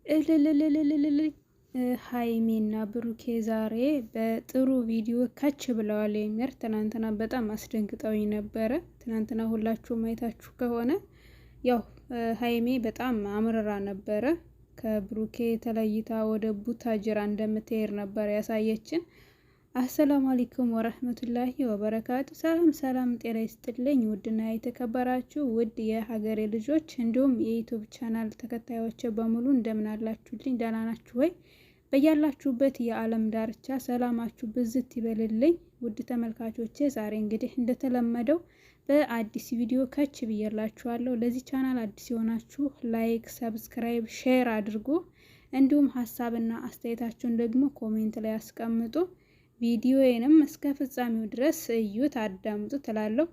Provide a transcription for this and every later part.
እልልልልልልል ሀይሚና ብሩኬ ዛሬ በጥሩ ቪዲዮ ከች ብለዋል። የሚር ትናንትና በጣም አስደንግጠውኝ ነበረ። ትናንትና ሁላችሁም አይታችሁ ከሆነ ያው ሀይሜ በጣም አምርራ ነበረ። ከብሩኬ ተለይታ ወደ ቡታጅራ እንደምትሄድ ነበር ያሳየችን። አሰላሙ አለይኩም ወረህመቱላሂ ወበረካቱ። ሰላም ሰላም፣ ጤና ይስጥልኝ ውድና የተከበራችሁ ውድ የሀገሬ ልጆች እንዲሁም የዩቱብ ቻናል ተከታዮች በሙሉ እንደምን አላችሁልኝ? ደህና ናችሁ ወይ? በያላችሁበት የዓለም ዳርቻ ሰላማችሁ ብዝት ይበልልኝ። ውድ ተመልካቾቼ ዛሬ እንግዲህ እንደተለመደው በአዲስ ቪዲዮ ከች ብዬላችኋለሁ። ለዚህ ቻናል አዲስ የሆናችሁ ላይክ፣ ሰብስክራይብ፣ ሼር አድርጉ። እንዲሁም ሀሳብና አስተያየታችሁን ደግሞ ኮሜንት ላይ አስቀምጡ። ቪዲዮዬንም እስከ ፍጻሜው ድረስ እዩት፣ አዳምጡ ትላለሁ።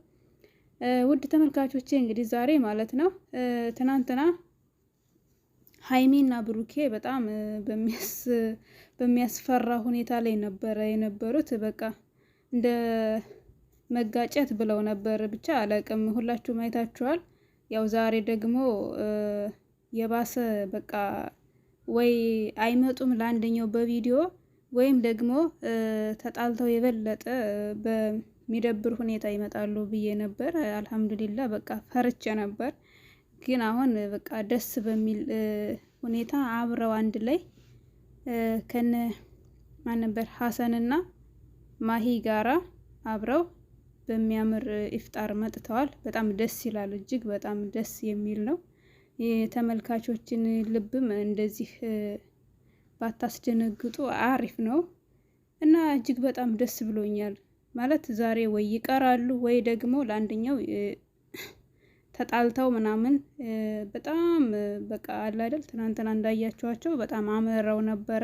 ውድ ተመልካቾቼ እንግዲህ ዛሬ ማለት ነው ትናንትና ሀይሚና ብሩኬ በጣም በሚያስፈራ ሁኔታ ላይ ነበረ የነበሩት። በቃ እንደ መጋጨት ብለው ነበር። ብቻ አላቅም፣ ሁላችሁም አይታችኋል። ያው ዛሬ ደግሞ የባሰ በቃ ወይ አይመጡም ለአንደኛው በቪዲዮ ወይም ደግሞ ተጣልተው የበለጠ በሚደብር ሁኔታ ይመጣሉ ብዬ ነበር። አልሐምዱሊላ በቃ ፈርቼ ነበር። ግን አሁን በቃ ደስ በሚል ሁኔታ አብረው አንድ ላይ ከነ ማን ነበር ሀሰንና ማሂ ጋራ አብረው በሚያምር ኢፍጣር መጥተዋል። በጣም ደስ ይላል። እጅግ በጣም ደስ የሚል ነው። የተመልካቾችን ልብም እንደዚህ ባታስደነግጡ አሪፍ ነው እና እጅግ በጣም ደስ ብሎኛል። ማለት ዛሬ ወይ ይቀራሉ ወይ ደግሞ ለአንደኛው ተጣልተው ምናምን በጣም በቃ አለ አይደል። ትናንትና እንዳያችኋቸው በጣም አምረው ነበረ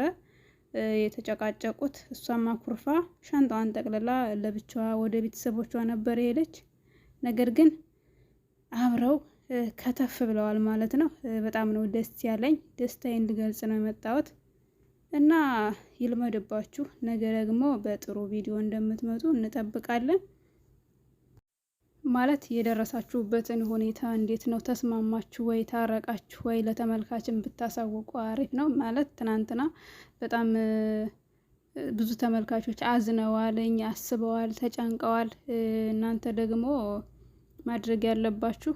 የተጨቃጨቁት። እሷም አኩርፋ ሻንጣዋን ጠቅልላ ለብቻዋ ወደ ቤተሰቦቿ ነበር የሄደች። ነገር ግን አብረው ከተፍ ብለዋል ማለት ነው። በጣም ነው ደስ ያለኝ። ደስታዬን ልገልጽ ነው የመጣሁት እና ይልመድባችሁ። ነገ ደግሞ በጥሩ ቪዲዮ እንደምትመጡ እንጠብቃለን። ማለት የደረሳችሁበትን ሁኔታ እንዴት ነው? ተስማማችሁ ወይ? ታረቃችሁ ወይ? ለተመልካችን ብታሳውቁ አሪፍ ነው። ማለት ትናንትና በጣም ብዙ ተመልካቾች አዝነዋል፣ አስበዋል፣ ተጨንቀዋል። እናንተ ደግሞ ማድረግ ያለባችሁ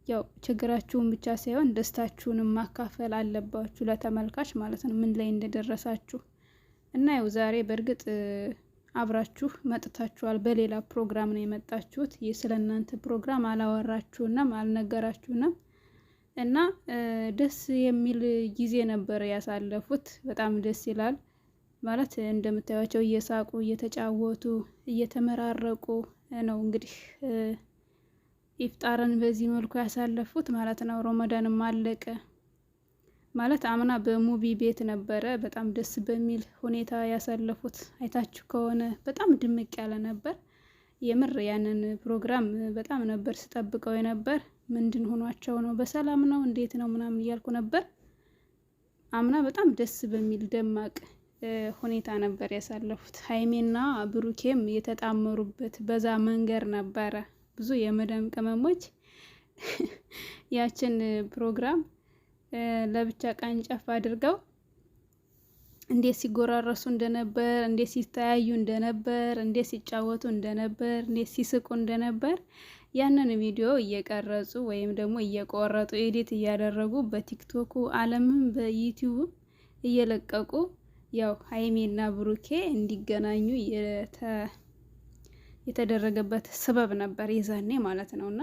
ያው ችግራችሁን ብቻ ሳይሆን ደስታችሁንም ማካፈል አለባችሁ ለተመልካች ማለት ነው፣ ምን ላይ እንደደረሳችሁ እና ያው ዛሬ በእርግጥ አብራችሁ መጥታችኋል። በሌላ ፕሮግራም ነው የመጣችሁት። ስለ እናንተ ፕሮግራም አላወራችሁንም፣ አልነገራችሁንም እና ደስ የሚል ጊዜ ነበር ያሳለፉት። በጣም ደስ ይላል። ማለት እንደምታዩቸው እየሳቁ እየተጫወቱ እየተመራረቁ ነው እንግዲህ ኢፍጣርን በዚህ መልኩ ያሳለፉት ማለት ነው። ረመዳንም አለቀ ማለት አምና በሙቢ ቤት ነበረ በጣም ደስ በሚል ሁኔታ ያሳለፉት። አይታችሁ ከሆነ በጣም ድምቅ ያለ ነበር። የምር ያንን ፕሮግራም በጣም ነበር ስጠብቀው የነበር። ምንድን ሆኗቸው ነው? በሰላም ነው? እንዴት ነው ምናምን እያልኩ ነበር። አምና በጣም ደስ በሚል ደማቅ ሁኔታ ነበር ያሳለፉት። ሀይሜና ብሩኬም የተጣመሩበት በዛ መንገድ ነበረ። ብዙ የመዳም ቅመሞች ያችን ፕሮግራም ለብቻ ቀንጨፍ አድርገው እንዴት ሲጎራረሱ እንደነበር፣ እንዴት ሲተያዩ እንደነበር፣ እንዴት ሲጫወቱ እንደነበር፣ እንዴት ሲስቁ እንደነበር ያንን ቪዲዮ እየቀረጹ ወይም ደግሞ እየቆረጡ ኤዲት እያደረጉ በቲክቶኩ ዓለምም በዩቲዩብ እየለቀቁ ያው ሀይሜና ብሩኬ እንዲገናኙ የተደረገበት ስበብ ነበር የዛኔ ማለት ነውና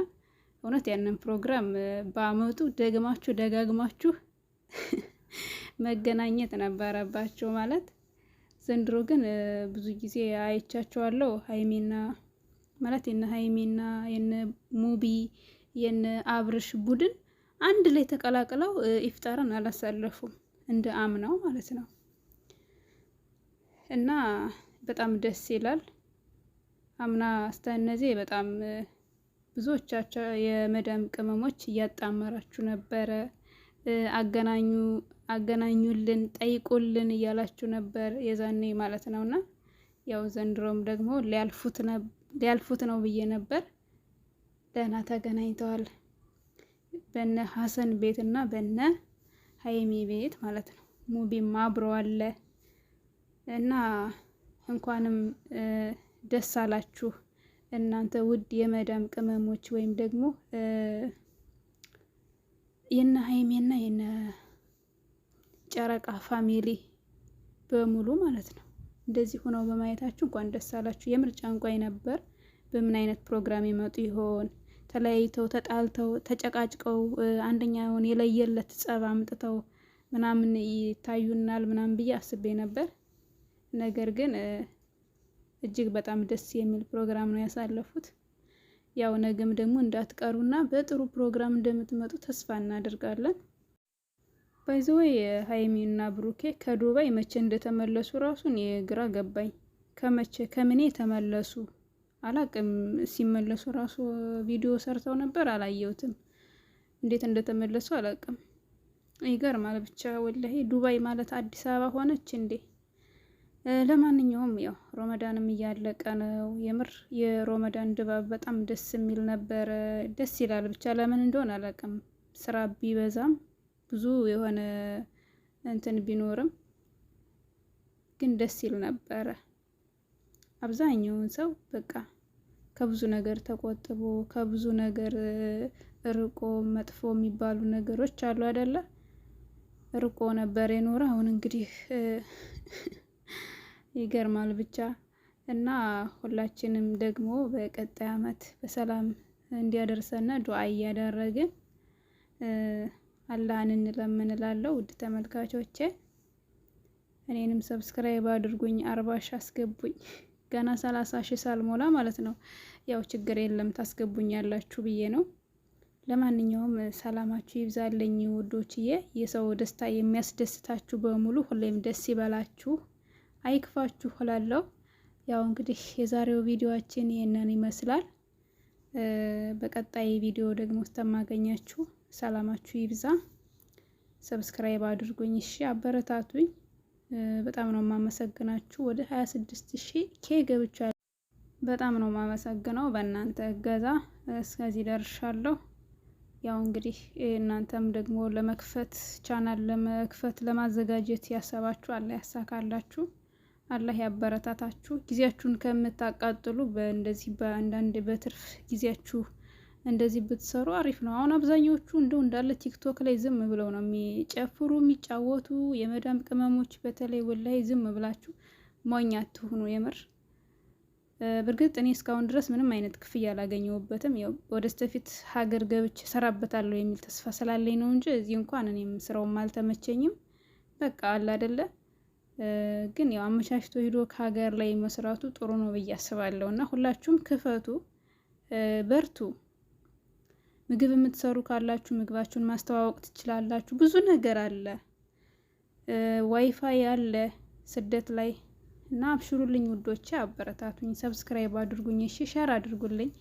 እውነት ያንን ፕሮግራም በአመቱ ደግማችሁ ደጋግማችሁ መገናኘት ነበረባቸው ማለት። ዘንድሮ ግን ብዙ ጊዜ አይቻቸዋለሁ ሀይሜና ማለት የነ ሀይሜና የነ ሙቢ የነ አብርሽ ቡድን አንድ ላይ ተቀላቅለው ኢፍጣርን አላሳለፉም እንደ አምናው ማለት ነው። እና በጣም ደስ ይላል። አምና አስተነዚህ በጣም ብዙዎቻቸው የመዳም ቅመሞች እያጣመራችሁ ነበረ። አገናኙልን፣ ጠይቁልን እያላችሁ ነበር የዛኔ ማለት ነውና ያው ዘንድሮም ደግሞ ሊያልፉት ነው ብዬ ነበር። ደህና ተገናኝተዋል። በነ ሀሰን ቤትና በነ ሀይሚ ቤት ማለት ነው። ሙቢም አብሮ አለ እና እንኳንም ደስ አላችሁ እናንተ ውድ የመዳም ቅመሞች ወይም ደግሞ የነ ሀይሚና የነ ጨረቃ ፋሚሊ በሙሉ ማለት ነው። እንደዚህ ሆነው በማየታችሁ እንኳን ደስ አላችሁ። የምርጫ እንቋይ ነበር። በምን አይነት ፕሮግራም ይመጡ ይሆን? ተለያይተው ተጣልተው ተጨቃጭቀው አንደኛውን የለየለት ጸብ አምጥተው ምናምን ይታዩናል ምናምን ብዬ አስቤ ነበር። ነገር ግን እጅግ በጣም ደስ የሚል ፕሮግራም ነው ያሳለፉት። ያው ነገም ደግሞ እንዳትቀሩና በጥሩ ፕሮግራም እንደምትመጡ ተስፋ እናደርጋለን። ባይዘወይ ሀይሚና ብሩኬ ከዱባይ መቼ እንደተመለሱ ራሱን የግራ ገባኝ። ከምኔ ተመለሱ አላቅም። ሲመለሱ ራሱ ቪዲዮ ሰርተው ነበር፣ አላየሁትም። እንዴት እንደተመለሱ አላቅም። ይገርማል ብቻ ወላሂ። ዱባይ ማለት አዲስ አበባ ሆነች እንዴ? ለማንኛውም ያው ሮመዳንም እያለቀ ነው። የምር የሮመዳን ድባብ በጣም ደስ የሚል ነበረ። ደስ ይላል ብቻ ለምን እንደሆነ አላቅም። ስራ ቢበዛም ብዙ የሆነ እንትን ቢኖርም ግን ደስ ይል ነበረ። አብዛኛውን ሰው በቃ ከብዙ ነገር ተቆጥቦ ከብዙ ነገር ርቆ መጥፎ የሚባሉ ነገሮች አሉ አይደለ? ርቆ ነበር የኖረ። አሁን እንግዲህ ይገርማል ብቻ እና ሁላችንም ደግሞ በቀጣይ አመት በሰላም እንዲያደርሰና ዱዓ እያደረግን አላህን እንለምን እላለሁ። ውድ ተመልካቾቼ እኔንም ሰብስክራይብ አድርጉኝ፣ 40 ሺህ አስገቡኝ። ገና 30 ሺህ ሳልሞላ ማለት ነው። ያው ችግር የለም ታስገቡኛላችሁ ብዬ ነው። ለማንኛውም ሰላማችሁ ይብዛልኝ ውዶችዬ። የሰው ደስታ የሚያስደስታችሁ በሙሉ ሁሌም ደስ ይበላችሁ፣ አይክፋችሁ እላለሁ። ያው እንግዲህ የዛሬው ቪዲዮአችን ይሄንን ይመስላል። በቀጣይ ቪዲዮ ደግሞ እስከማገኛችሁ ሰላማችሁ ይብዛ። ሰብስክራይብ አድርጉኝ፣ እሺ አበረታቱኝ። በጣም ነው የማመሰግናችሁ። ወደ 26000 ኬ ገብቻለሁ። በጣም ነው የማመሰግነው። በእናንተ እገዛ እስከዚህ ደርሻለሁ። ያው እንግዲህ እናንተም ደግሞ ለመክፈት ቻናል ለመክፈት ለማዘጋጀት ያሰባችሁ አላህ ያሳካላችሁ፣ አላህ ያበረታታችሁ። ጊዜያችሁን ከምታቃጥሉ በእንደዚህ በአንዳንድ በትርፍ ጊዜያችሁ እንደዚህ ብትሰሩ አሪፍ ነው። አሁን አብዛኞቹ እንደው እንዳለ ቲክቶክ ላይ ዝም ብለው ነው የሚጨፍሩ የሚጫወቱ የመዳም ቅመሞች። በተለይ ወላይ ዝም ብላችሁ ሞኝ አትሁኑ የምር። በእርግጥ እኔ እስካሁን ድረስ ምንም አይነት ክፍያ አላገኘሁበትም። ያው ወደስተፊት ሀገር ገብቼ ሰራበታለሁ የሚል ተስፋ ስላለኝ ነው እንጂ እዚህ እንኳን እኔም ስራውም አልተመቸኝም። በቃ አለ አይደለ። ግን ያው አመቻችቶ ሄዶ ከሀገር ላይ መስራቱ ጥሩ ነው ብዬ አስባለሁ። እና ሁላችሁም ክፈቱ፣ በርቱ። ምግብ የምትሰሩ ካላችሁ ምግባችሁን ማስተዋወቅ ትችላላችሁ። ብዙ ነገር አለ፣ ዋይፋይ አለ ስደት ላይ እና አብሽሩልኝ ውዶቼ፣ አበረታቱኝ፣ ሰብስክራይብ አድርጉኝ፣ እሺ ሼር አድርጉልኝ።